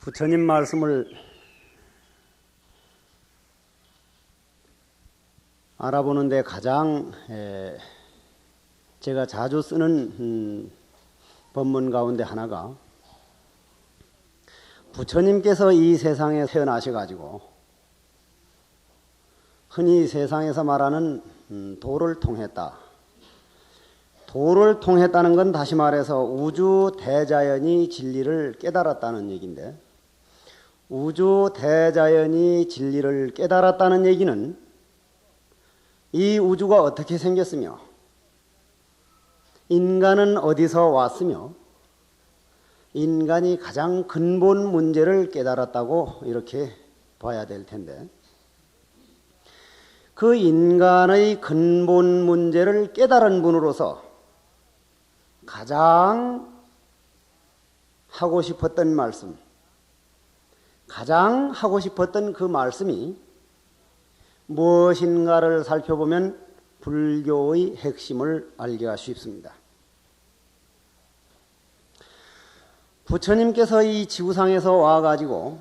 부처님 말씀을 알아보는데 가장 제가 자주 쓰는 법문 가운데 하나가 부처님께서 이 세상에 태어나셔가지고 흔히 세상에서 말하는 도를 통했다. 도를 통했다는 건 다시 말해서 우주 대자연이 진리를 깨달았다는 얘기인데, 우주 대자연이 진리를 깨달았다는 얘기는 이 우주가 어떻게 생겼으며 인간은 어디서 왔으며 인간이 가장 근본 문제를 깨달았다고 이렇게 봐야 될 텐데, 그 인간의 근본 문제를 깨달은 분으로서 가장 하고 싶었던 말씀, 가장 하고 싶었던 그 말씀이 무엇인가를 살펴보면 불교의 핵심을 알기가 쉽습니다. 부처님께서 이 지구상에서 와가지고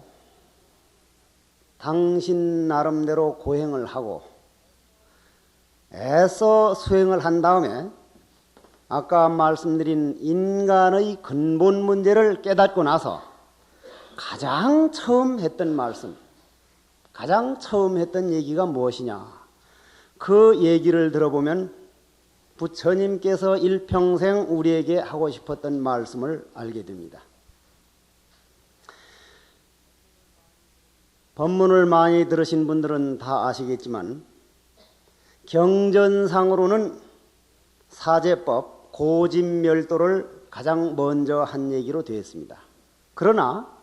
당신 나름대로 고행을 하고 애써 수행을 한 다음에 아까 말씀드린 인간의 근본 문제를 깨닫고 나서 가장 처음 했던 말씀, 가장 처음 했던 얘기가 무엇이냐? 그 얘기를 들어보면 부처님께서 일평생 우리에게 하고 싶었던 말씀을 알게 됩니다. 법문을 많이 들으신 분들은 다 아시겠지만 경전상으로는 사제법, 고집멸도를 가장 먼저 한 얘기로 되어 있습니다. 그러나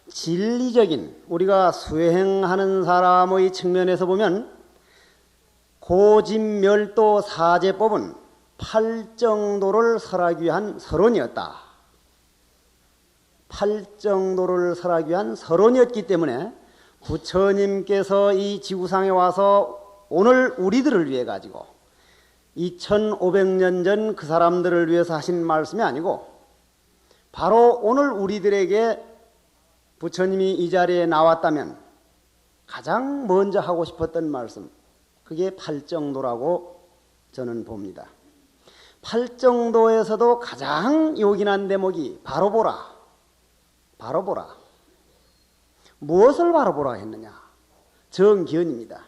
진리적인 우리가 수행하는 사람의 측면에서 보면 고집멸도 사제법은 팔정도를 설하기 위한 서론이었다. 팔정도를 설하기 위한 서론이었기 때문에 부처님께서 이 지구상에 와서 오늘 우리들을 위해 가지고 2500년 전 그 사람들을 위해서 하신 말씀이 아니고 바로 오늘 우리들에게 부처님이 이 자리에 나왔다면 가장 먼저 하고 싶었던 말씀, 그게 팔정도라고 저는 봅니다. 팔정도에서도 가장 요긴한 대목이 바로 보라, 바로 보라. 무엇을 바로 보라 했느냐? 정기현입니다.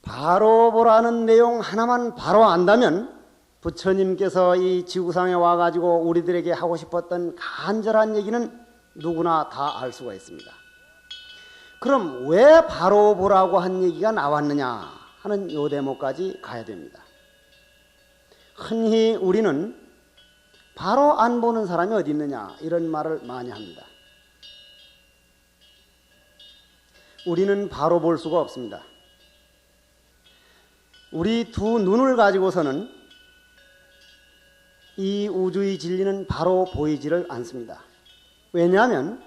바로 보라는 내용 하나만 바로 안다면 부처님께서 이 지구상에 와가지고 우리들에게 하고 싶었던 간절한 얘기는 누구나 다 알 수가 있습니다. 그럼 왜 바로 보라고 한 얘기가 나왔느냐 하는 요 대목까지 가야 됩니다. 흔히 우리는 바로 안 보는 사람이 어디 있느냐 이런 말을 많이 합니다. 우리는 바로 볼 수가 없습니다. 우리 두 눈을 가지고서는 이 우주의 진리는 바로 보이지를 않습니다. 왜냐하면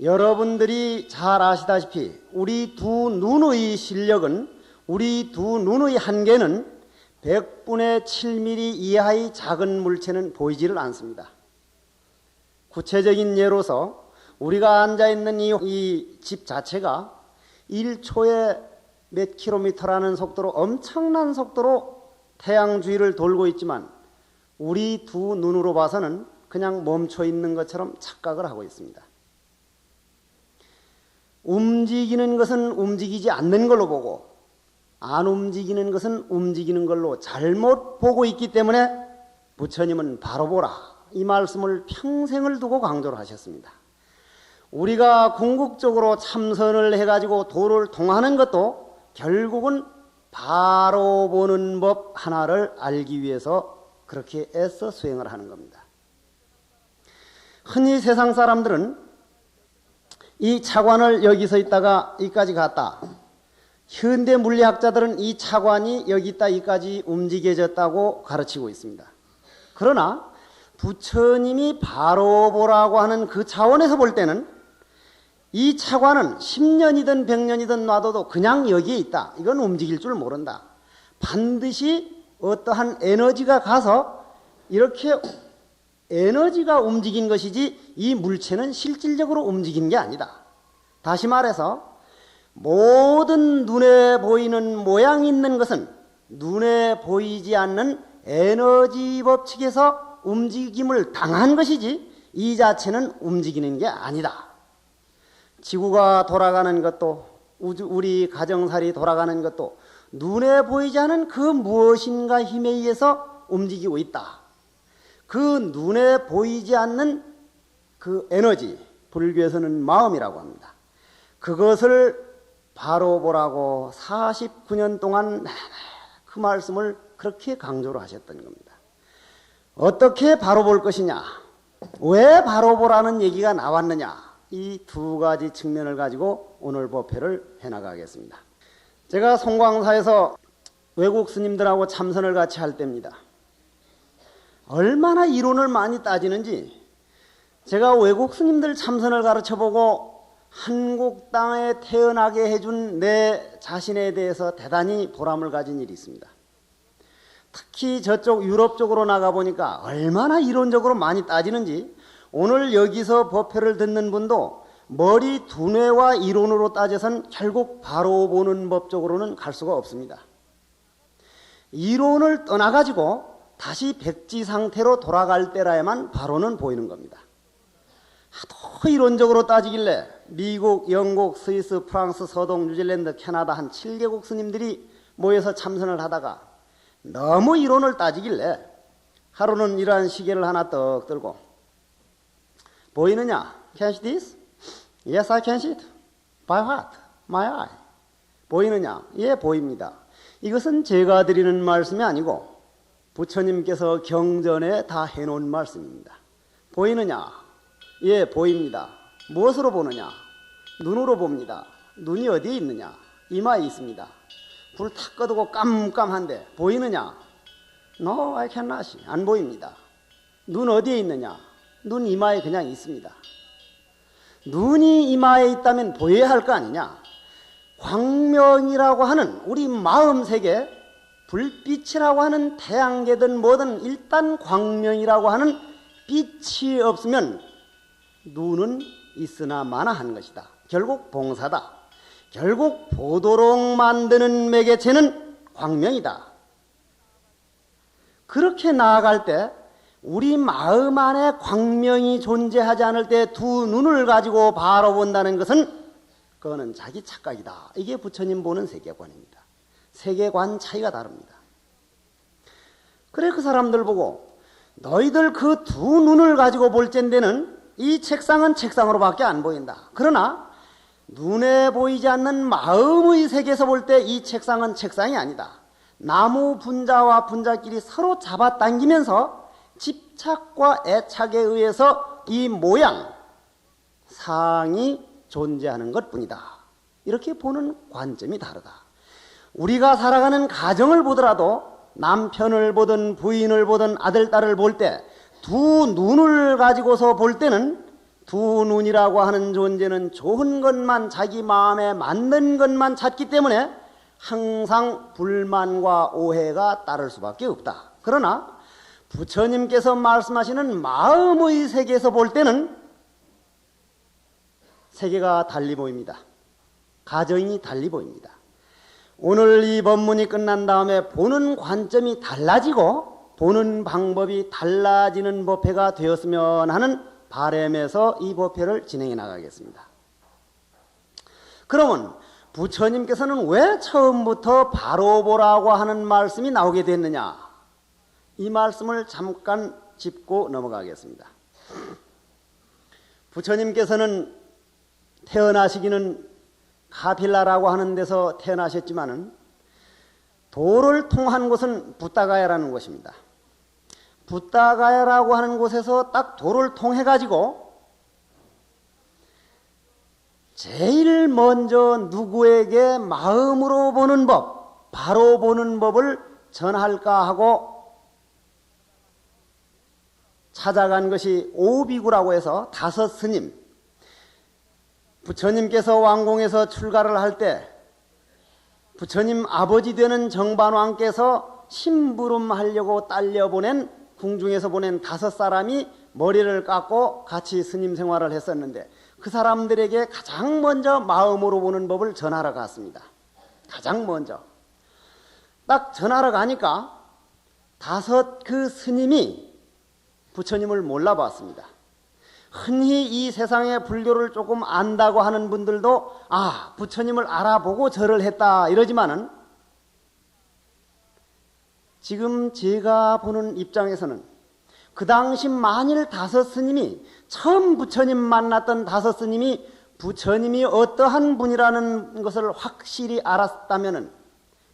여러분들이 잘 아시다시피 우리 두 눈의 실력은, 우리 두 눈의 한계는 100분의 7mm 이하의 작은 물체는 보이지를 않습니다. 구체적인 예로서 우리가 앉아있는 이 집 자체가 1초에 몇 킬로미터라는 속도로, 엄청난 속도로 태양 주위를 돌고 있지만 우리 두 눈으로 봐서는 그냥 멈춰 있는 것처럼 착각을 하고 있습니다. 움직이는 것은 움직이지 않는 걸로 보고 안 움직이는 것은 움직이는 걸로 잘못 보고 있기 때문에 부처님은 바로 보라, 이 말씀을 평생을 두고 강조를 하셨습니다. 우리가 궁극적으로 참선을 해가지고 도를 통하는 것도 결국은 바로 보는 법 하나를 알기 위해서 그렇게 애써 수행을 하는 겁니다. 흔히 세상 사람들은 이 차관을 여기서 있다가 이까지 갔다, 현대 물리학자들은 이 차관이 여기 있다 이까지 움직여졌다고 가르치고 있습니다. 그러나 부처님이 바로 보라고 하는 그 차원에서 볼 때는 이 차관은 10년이든 100년이든 놔둬도 그냥 여기에 있다. 이건 움직일 줄 모른다. 반드시 어떠한 에너지가 가서 이렇게 에너지가 움직인 것이지 이 물체는 실질적으로 움직인 게 아니다. 다시 말해서 모든 눈에 보이는 모양이 있는 것은 눈에 보이지 않는 에너지 법칙에서 움직임을 당한 것이지 이 자체는 움직이는 게 아니다. 지구가 돌아가는 것도 우리 가정살이 돌아가는 것도 눈에 보이지 않은 그 무엇인가 힘에 의해서 움직이고 있다. 그 눈에 보이지 않는 그 에너지, 불교에서는 마음이라고 합니다. 그것을 바로 보라고 49년 동안 그 말씀을 그렇게 강조를 하셨던 겁니다. 어떻게 바로 볼 것이냐, 왜 바로 보라는 얘기가 나왔느냐, 이 두 가지 측면을 가지고 오늘 법회를 해나가겠습니다. 제가 송광사에서 외국 스님들하고 참선을 같이 할 때입니다. 얼마나 이론을 많이 따지는지 제가 외국 스님들 참선을 가르쳐보고 한국 땅에 태어나게 해준 내 자신에 대해서 대단히 보람을 가진 일이 있습니다. 특히 저쪽 유럽 쪽으로 나가보니까 얼마나 이론적으로 많이 따지는지 오늘 여기서 법회를 듣는 분도 머리 두뇌와 이론으로 따져선 결국 바로 보는 법 쪽으로는 갈 수가 없습니다. 이론을 떠나가지고 다시 백지 상태로 돌아갈 때라야만 바로는 보이는 겁니다. 하도 이론적으로 따지길래 미국, 영국, 스위스, 프랑스, 서동, 뉴질랜드, 캐나다 한 7개국 스님들이 모여서 참선을 하다가 너무 이론을 따지길래 하루는 이러한 시계를 하나 떡 들고 보이느냐? Can you see this? Yes, I can see it. By what? My eye. 보이느냐? 예, 보입니다. 이것은 제가 드리는 말씀이 아니고 부처님께서 경전에 다 해놓은 말씀입니다. 보이느냐? 예, 보입니다. 무엇으로 보느냐? 눈으로 봅니다. 눈이 어디에 있느냐? 이마에 있습니다. 불 탁 꺼두고 깜깜한데 보이느냐? No, I cannot see. 안 보입니다. 눈 어디에 있느냐? 눈 이마에 그냥 있습니다. 눈이 이마에 있다면 보여야 할 거 아니냐? 광명이라고 하는 우리 마음세계, 불빛이라고 하는 태양계든 뭐든 일단 광명이라고 하는 빛이 없으면 눈은 있으나 마나한 것이다. 결국 봉사다. 결국 보도록 만드는 매개체는 광명이다. 그렇게 나아갈 때 우리 마음 안에 광명이 존재하지 않을 때 두 눈을 가지고 바로 본다는 것은 그거는 자기 착각이다. 이게 부처님 보는 세계관입니다. 세계관 차이가 다릅니다. 그래 그 사람들 보고 너희들 그 두 눈을 가지고 볼 텐데는 이 책상은 책상으로밖에 안 보인다. 그러나 눈에 보이지 않는 마음의 세계에서 볼 때 이 책상은 책상이 아니다. 나무 분자와 분자끼리 서로 잡아당기면서 집착과 애착에 의해서 이 모양, 상이 존재하는 것뿐이다. 이렇게 보는 관점이 다르다. 우리가 살아가는 가정을 보더라도 남편을 보든 부인을 보든 아들, 딸을 볼 때 두 눈을 가지고서 볼 때는 두 눈이라고 하는 존재는 좋은 것만 자기 마음에 맞는 것만 찾기 때문에 항상 불만과 오해가 따를 수밖에 없다. 그러나 부처님께서 말씀하시는 마음의 세계에서 볼 때는 세계가 달리 보입니다. 가정이 달리 보입니다. 오늘 이 법문이 끝난 다음에 보는 관점이 달라지고 보는 방법이 달라지는 법회가 되었으면 하는 바람에서 이 법회를 진행해 나가겠습니다. 그러면 부처님께서는 왜 처음부터 바로 보라고 하는 말씀이 나오게 됐느냐? 이 말씀을 잠깐 짚고 넘어가겠습니다. 부처님께서는 태어나시기는 카필라라고 하는 데서 태어나셨지만은 도를 통한 곳은 부타가야라는 곳입니다. 부타가야라고 하는 곳에서 딱 도를 통해 가지고 제일 먼저 누구에게 마음으로 보는 법, 바로 보는 법을 전할까 하고 찾아간 것이 오비구라고 해서 5 스님, 부처님께서 왕궁에서 출가를 할 때 부처님 아버지 되는 정반왕께서 심부름하려고 딸려보낸 궁중에서 보낸 5사람이 머리를 깎고 같이 스님 생활을 했었는데 그 사람들에게 가장 먼저 마음으로 보는 법을 전하러 갔습니다. 가장 먼저. 딱 전하러 가니까 5 그 스님이 부처님을 몰라봤습니다. 흔히 이 세상의 불교를 조금 안다고 하는 분들도 부처님을 알아보고 절을 했다 이러지만은 지금 제가 보는 입장에서는 그 당시 만일 5 스님이 처음 부처님 만났던 5 스님이 부처님이 어떠한 분이라는 것을 확실히 알았다면은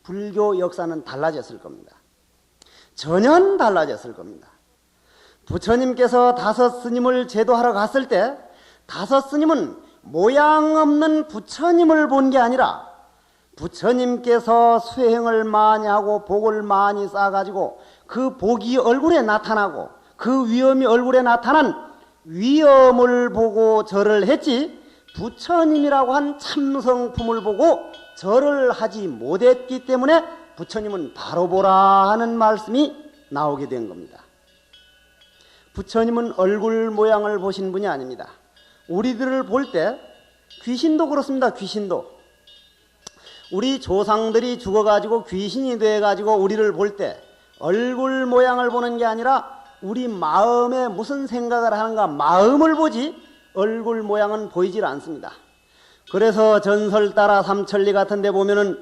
불교 역사는 달라졌을 겁니다. 전혀 달라졌을 겁니다. 부처님께서 5 스님을 제도하러 갔을 때 5 스님은 모양 없는 부처님을 본 게 아니라 부처님께서 수행을 많이 하고 복을 많이 쌓아가지고 그 복이 얼굴에 나타나고 그 위엄이 얼굴에 나타난 위엄을 보고 절을 했지 부처님이라고 한 참성품을 보고 절을 하지 못했기 때문에 부처님은 바로 보라 하는 말씀이 나오게 된 겁니다. 부처님은 얼굴 모양을 보신 분이 아닙니다. 우리들을 볼 때 귀신도 그렇습니다. 귀신도. 우리 조상들이 죽어가지고 귀신이 돼가지고 우리를 볼 때 얼굴 모양을 보는 게 아니라 우리 마음에 무슨 생각을 하는가 마음을 보지 얼굴 모양은 보이질 않습니다. 그래서 전설 따라 삼천리 같은 데 보면은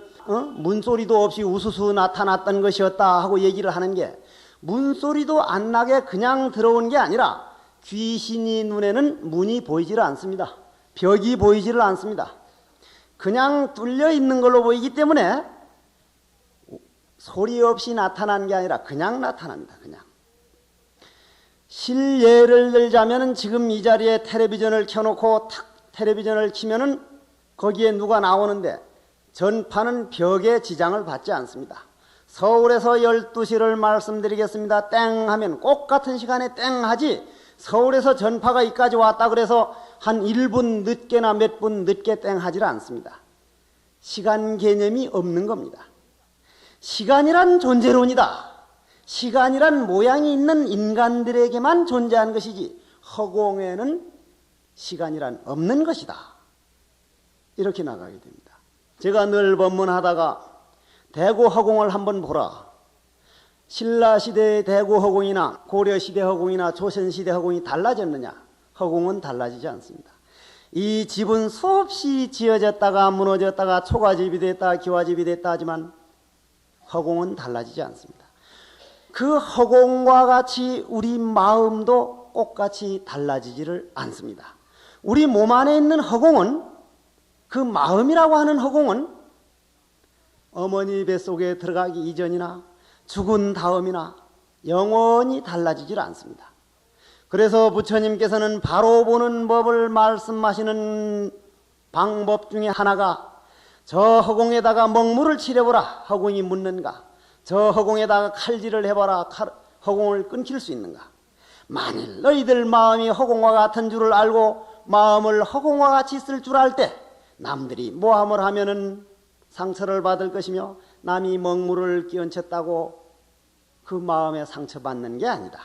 문소리도 없이 우수수 나타났던 것이었다 하고 얘기를 하는 게 문소리도 안 나게 그냥 들어온 게 아니라 귀신이 눈에는 문이 보이질 않습니다. 벽이 보이지를 않습니다. 그냥 뚫려 있는 걸로 보이기 때문에 소리 없이 나타난 게 아니라 그냥 나타납니다. 그냥. 실예를 들자면 지금 이 자리에 텔레비전을 켜놓고 탁 텔레비전을 키면은 거기에 누가 나오는데 전파는 벽에 지장을 받지 않습니다. 서울에서 12시를 말씀드리겠습니다. 땡 하면 꼭 같은 시간에 땡 하지 서울에서 전파가 이까지 왔다 그래서 한 1분 늦게나 몇 분 늦게 땡 하질 않습니다. 시간 개념이 없는 겁니다. 시간이란 존재론이다. 시간이란 모양이 있는 인간들에게만 존재한 것이지 허공에는 시간이란 없는 것이다. 이렇게 나가게 됩니다. 제가 늘 법문하다가 대구 허공을 한번 보라. 신라시대의 대구 허공이나 고려시대 허공이나 조선시대 허공이 달라졌느냐? 허공은 달라지지 않습니다. 이 집은 수없이 지어졌다가 무너졌다가 초가집이 됐다 기와집이 됐다 하지만 허공은 달라지지 않습니다. 그 허공과 같이 우리 마음도 똑같이 달라지지를 않습니다. 우리 몸 안에 있는 허공은 그 마음이라고 하는 허공은 어머니 뱃속에 들어가기 이전이나 죽은 다음이나 영원히 달라지질 않습니다. 그래서 부처님께서는 바로 보는 법을 말씀하시는 방법 중에 하나가 저 허공에다가 먹물을 칠해보라. 허공이 묻는가? 저 허공에다가 칼질을 해봐라. 허공을 끊길 수 있는가? 만일 너희들 마음이 허공과 같은 줄을 알고 마음을 허공과 같이 쓸 줄 알 때 남들이 모함을 하면은 상처를 받을 것이며 남이 먹물을 끼얹혔다고 그 마음에 상처받는 게 아니다.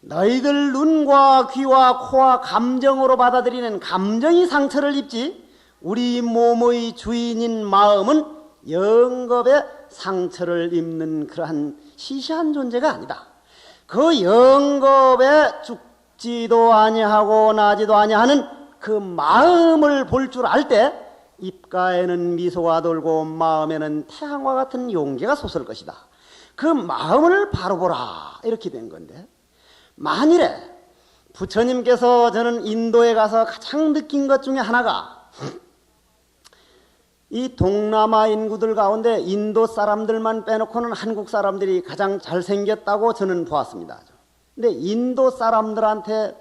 너희들 눈과 귀와 코와 감정으로 받아들이는 감정이 상처를 입지 우리 몸의 주인인 마음은 영겁에 상처를 입는 그러한 시시한 존재가 아니다. 그 영겁에 죽지도 아니하고 나지도 아니하는 그 마음을 볼 줄 알 때 입가에는 미소가 돌고 마음에는 태양과 같은 용기가 솟을 것이다. 그 마음을 바로 보라 이렇게 된 건데 만일에 부처님께서 저는 인도에 가서 가장 느낀 것 중에 하나가 이 동남아 인구들 가운데 인도 사람들만 빼놓고는 한국 사람들이 가장 잘생겼다고 저는 보았습니다. 근데 인도 사람들한테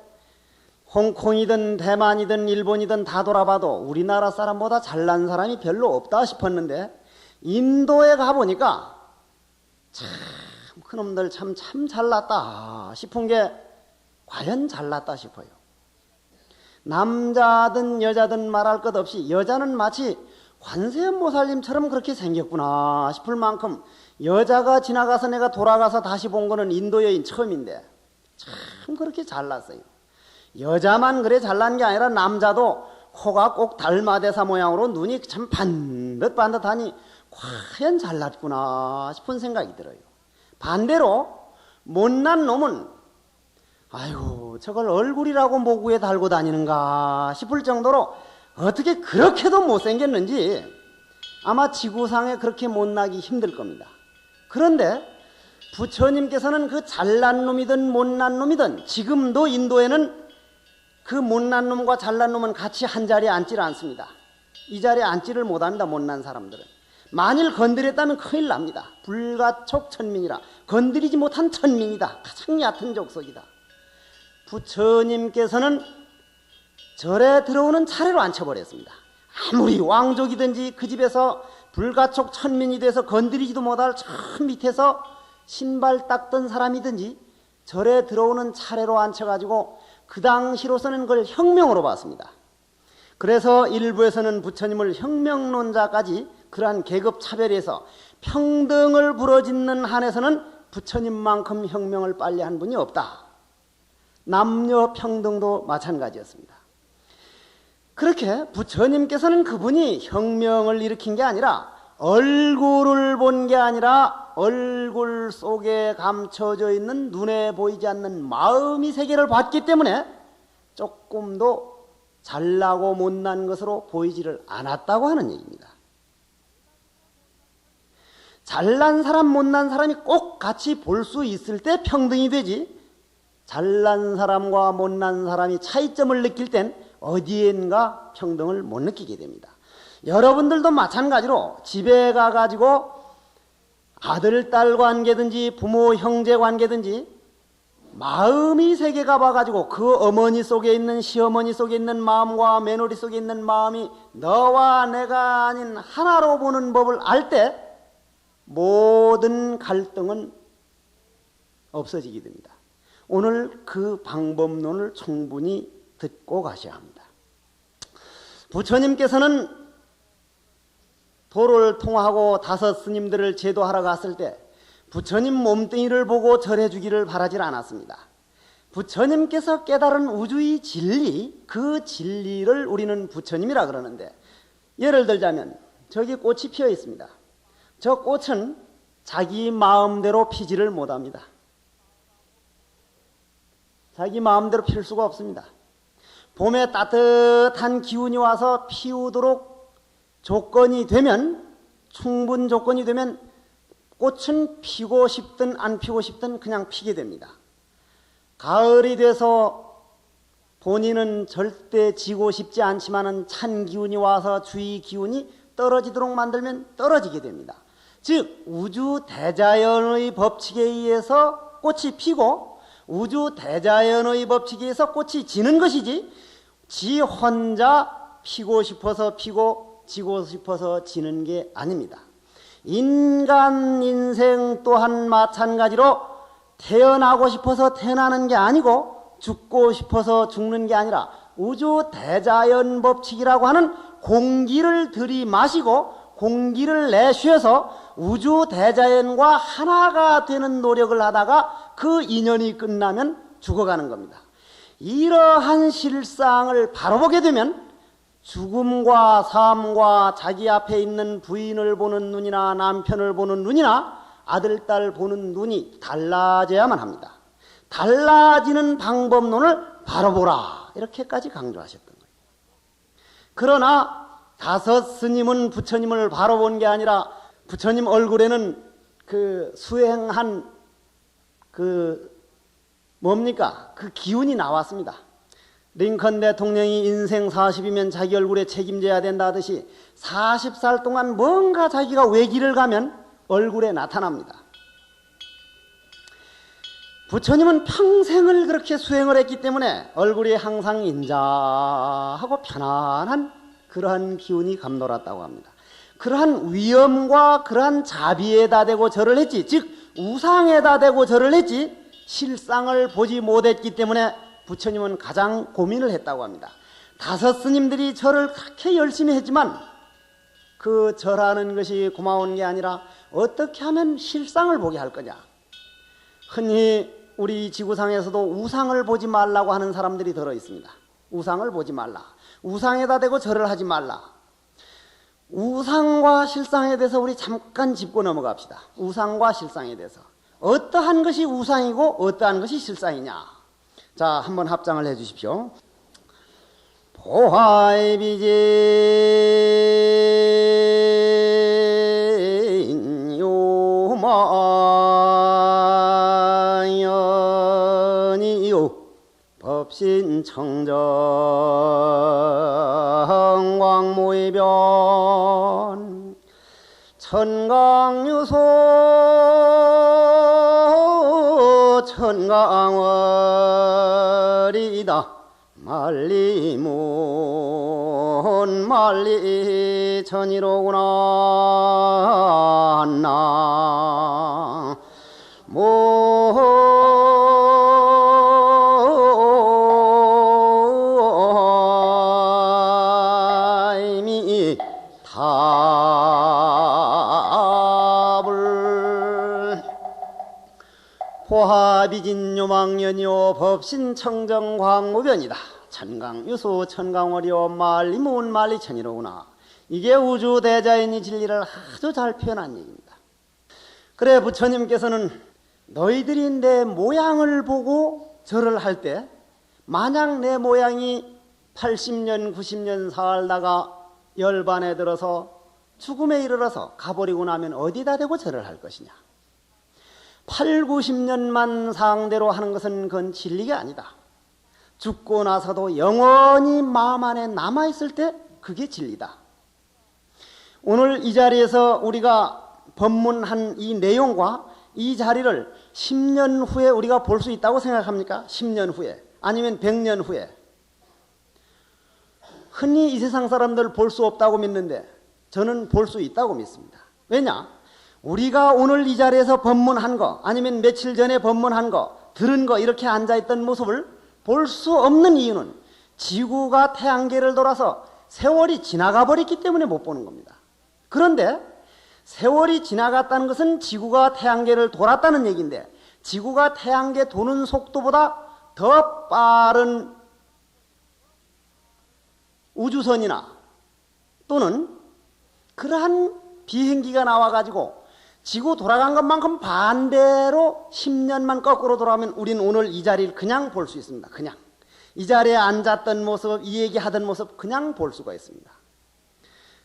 홍콩이든 대만이든 일본이든 다 돌아봐도 우리나라 사람보다 잘난 사람이 별로 없다 싶었는데 인도에 가보니까 참 그놈들 참 잘났다 싶은 게 과연 잘났다 싶어요. 남자든 여자든 말할 것 없이 여자는 마치 관세음보살님처럼 그렇게 생겼구나 싶을 만큼 여자가 지나가서 내가 돌아가서 다시 본 거는 인도 여인 처음인데 참 그렇게 잘났어요. 여자만 그래 잘난 게 아니라 남자도 코가 꼭 달마대사 모양으로 눈이 참 반듯반듯하니 과연 잘났구나 싶은 생각이 들어요. 반대로 못난 놈은 아이고 저걸 얼굴이라고 모구에 달고 다니는가 싶을 정도로 어떻게 그렇게도 못생겼는지 아마 지구상에 그렇게 못나기 힘들 겁니다. 그런데 부처님께서는 그 잘난 놈이든 못난 놈이든 지금도 인도에는 그 못난 놈과 잘난 놈은 같이 한 자리에 앉지를 않습니다. 이 자리에 앉지를 못합니다. 못난 사람들은. 만일 건드렸다면 큰일 납니다. 불가촉 천민이라 건드리지 못한 천민이다. 가장 얕은 족속이다. 부처님께서는 절에 들어오는 차례로 앉혀버렸습니다. 아무리 왕족이든지 그 집에서 불가촉 천민이 돼서 건드리지도 못할 저 밑에서 신발 닦던 사람이든지 절에 들어오는 차례로 앉혀가지고 그 당시로서는 그걸 혁명으로 봤습니다. 그래서 일부에서는 부처님을 혁명론자까지 그러한 계급 차별에서 평등을 부러짓는 한에서는 부처님만큼 혁명을 빨리 한 분이 없다. 남녀 평등도 마찬가지였습니다. 그렇게 부처님께서는 그분이 혁명을 일으킨 게 아니라 얼굴을 본 게 아니라 얼굴 속에 감춰져 있는 눈에 보이지 않는 마음의 세계를 봤기 때문에 조금도 잘나고 못난 것으로 보이지를 않았다고 하는 얘기입니다. 잘난 사람 못난 사람이 꼭 같이 볼 수 있을 때 평등이 되지, 잘난 사람과 못난 사람이 차이점을 느낄 땐 어디엔가 평등을 못 느끼게 됩니다. 여러분들도 마찬가지로 집에 가가지고 아들, 딸 관계든지 부모, 형제 관계든지 마음이 세계가 봐가지고 그 어머니 속에 있는 시어머니 속에 있는 마음과 며느리 속에 있는 마음이 너와 내가 아닌 하나로 보는 법을 알 때 모든 갈등은 없어지게 됩니다. 오늘 그 방법론을 충분히 듣고 가셔야 합니다. 부처님께서는 도를 통하고 다섯 스님들을 제도하러 갔을 때 부처님 몸뚱이를 보고 절해주기를 바라질 않았습니다. 부처님께서 깨달은 우주의 진리, 그 진리를 우리는 부처님이라 그러는데, 예를 들자면 저기 꽃이 피어 있습니다. 저 꽃은 자기 마음대로 피지를 못합니다. 자기 마음대로 필 수가 없습니다. 봄에 따뜻한 기운이 와서 피우도록 조건이 되면, 충분 조건이 되면 꽃은 피고 싶든 안 피고 싶든 그냥 피게 됩니다. 가을이 돼서 본인은 절대 지고 싶지 않지만은 찬 기운이 와서 주위 기운이 떨어지도록 만들면 떨어지게 됩니다. 즉 우주 대자연의 법칙에 의해서 꽃이 피고 우주 대자연의 법칙에 의해서 꽃이 지는 것이지, 지 혼자 피고 싶어서 피고 지고 싶어서 지는 게 아닙니다. 인간 인생 또한 마찬가지로 태어나고 싶어서 태어나는 게 아니고 죽고 싶어서 죽는 게 아니라 우주 대자연 법칙이라고 하는 공기를 들이마시고 공기를 내쉬어서 우주 대자연과 하나가 되는 노력을 하다가 그 인연이 끝나면 죽어가는 겁니다. 이러한 실상을 바로 보게 되면 죽음과 삶과 자기 앞에 있는 부인을 보는 눈이나 남편을 보는 눈이나 아들, 딸 보는 눈이 달라져야만 합니다. 달라지는 방법론을 바로 보라, 이렇게까지 강조하셨던 거예요. 그러나 다섯 스님은 부처님을 바로 본 게 아니라 부처님 얼굴에는 그 수행한 그 뭡니까? 그 기운이 나왔습니다. 링컨 대통령이 인생 40이면 자기 얼굴에 책임져야 된다 하듯이 40살 동안 뭔가 자기가 외길을 가면 얼굴에 나타납니다. 부처님은 평생을 그렇게 수행을 했기 때문에 얼굴이 항상 인자하고 편안한 그러한 기운이 감돌았다고 합니다. 그러한 위엄과 그러한 자비에다 대고 절을 했지, 즉 우상에다 대고 절을 했지 실상을 보지 못했기 때문에 부처님은 가장 고민을 했다고 합니다. 다섯 스님들이 절을 그렇게 열심히 했지만 그 절하는 것이 고마운 게 아니라 어떻게 하면 실상을 보게 할 거냐? 흔히 우리 지구상에서도 우상을 보지 말라고 하는 사람들이 들어 있습니다. 우상을 보지 말라. 우상에다 대고 절을 하지 말라. 우상과 실상에 대해서 우리 잠깐 짚고 넘어갑시다. 우상과 실상에 대해서. 어떠한 것이 우상이고 어떠한 것이 실상이냐? 자, 한번 합장을 해 주십시오. 보화의 비진 요마연이요 법신청정 광모의 변 천강유소 천강월이다 말리문 말리천이로구나 나 모임이 답을 포화비진 요망연이요 법신청정 광무변이다. 천강유소 천강월이요 말리문 말리천이로구나. 이게 우주대자연이 진리를 아주 잘 표현한 얘기입니다. 그래 부처님께서는 너희들이 내 모양을 보고 절을 할 때 만약 내 모양이 80년 90년 살다가 열반에 들어서 죽음에 이르러서 가버리고 나면 어디다 대고 절을 할 것이냐. 8, 90년만 상대로 하는 것은 그건 진리가 아니다. 죽고 나서도 영원히 마음 안에 남아있을 때 그게 진리다. 오늘 이 자리에서 우리가 법문한 이 내용과 이 자리를 10년 후에 우리가 볼 수 있다고 생각합니까? 10년 후에 아니면 100년 후에. 흔히 이 세상 사람들 볼 수 없다고 믿는데 저는 볼 수 있다고 믿습니다. 왜냐? 우리가 오늘 이 자리에서 법문한 거 아니면 며칠 전에 법문한 거 들은 거 이렇게 앉아있던 모습을 볼 수 없는 이유는 지구가 태양계를 돌아서 세월이 지나가 버렸기 때문에 못 보는 겁니다. 그런데 세월이 지나갔다는 것은 지구가 태양계를 돌았다는 얘기인데 지구가 태양계 도는 속도보다 더 빠른 우주선이나 또는 그러한 비행기가 나와가지고 지구 돌아간 것만큼 반대로 10년만 거꾸로 돌아오면 우리는 오늘 이 자리를 그냥 볼 수 있습니다. 그냥 이 자리에 앉았던 모습, 이 얘기하던 모습 그냥 볼 수가 있습니다.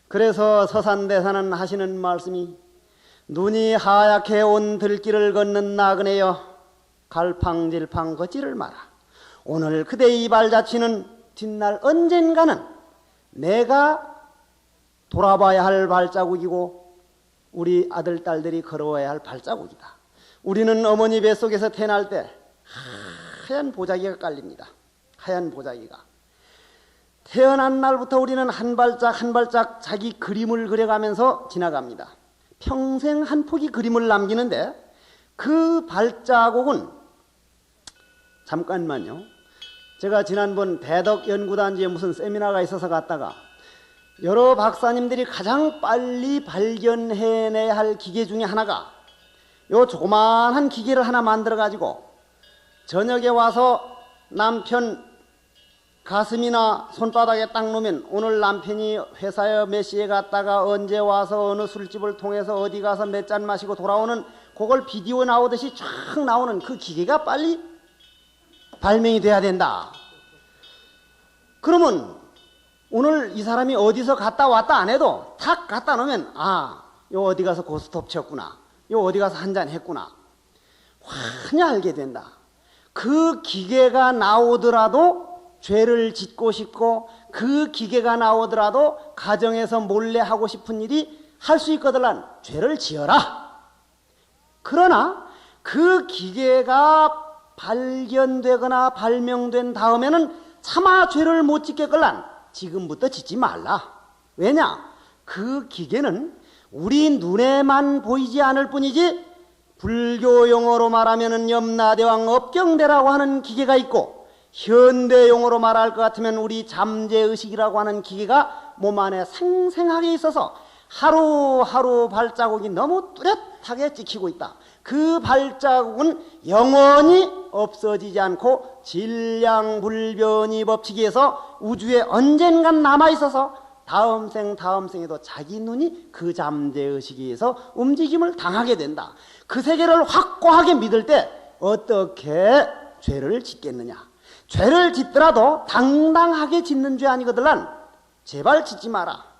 그래서 서산대사는 하시는 말씀이 눈이 하얗게 온 들길을 걷는 나그네여 갈팡질팡 걷지를 마라. 오늘 그대의 발자취는 뒷날 언젠가는 내가 돌아봐야 할 발자국이고 우리 아들, 딸들이 걸어와야 할 발자국이다. 우리는 어머니 뱃속에서 태어날 때 하얀 보자기가 깔립니다. 하얀 보자기가. 태어난 날부터 우리는 한 발짝 한 발짝 자기 그림을 그려가면서 지나갑니다. 평생 한 폭의 그림을 남기는데 그 발자국은 잠깐만요. 제가 지난번 대덕연구단지에 무슨 세미나가 있어서 갔다가 여러 박사님들이 가장 빨리 발견해내야 할 기계 중에 하나가 요 조그만한 기계를 하나 만들어 가지고 저녁에 와서 남편 가슴이나 손바닥에 딱 놓으면 오늘 남편이 회사에 몇 시에 갔다가 언제 와서 어느 술집을 통해서 어디 가서 몇 잔 마시고 돌아오는 그걸 비디오 나오듯이 쫙 나오는 그 기계가 빨리 발명이 돼야 된다. 그러면 오늘 이 사람이 어디서 갔다 왔다 안 해도 탁 갖다 놓으면 요 어디 가서 고스톱 쳤구나. 요 어디 가서 한잔 했구나. 환히 알게 된다. 그 기계가 나오더라도 죄를 짓고 싶고 그 기계가 나오더라도 가정에서 몰래 하고 싶은 일이 할 수 있거든 죄를 지어라. 그러나 그 기계가 발견되거나 발명된 다음에는 차마 죄를 못 짓겠걸란 지금부터 짓지 말라. 왜냐? 그 기계는 우리 눈에만 보이지 않을 뿐이지 불교 용어로 말하면 염라대왕 업경대라고 하는 기계가 있고 현대 용어로 말할 것 같으면 우리 잠재의식이라고 하는 기계가 몸 안에 생생하게 있어서 하루하루 발자국이 너무 뚜렷하게 찍히고 있다. 그 발자국은 영원히 없어지지 않고 질량불변이 법칙에서 우주에 언젠간 남아있어서 다음 생에도 자기 눈이 그 잠재의식에 의해서 움직임을 당하게 된다. 그 세계를 확고하게 믿을 때 어떻게 죄를 짓겠느냐. 죄를 짓더라도 당당하게 짓는 죄 아니거든. 제발 짓지 마라.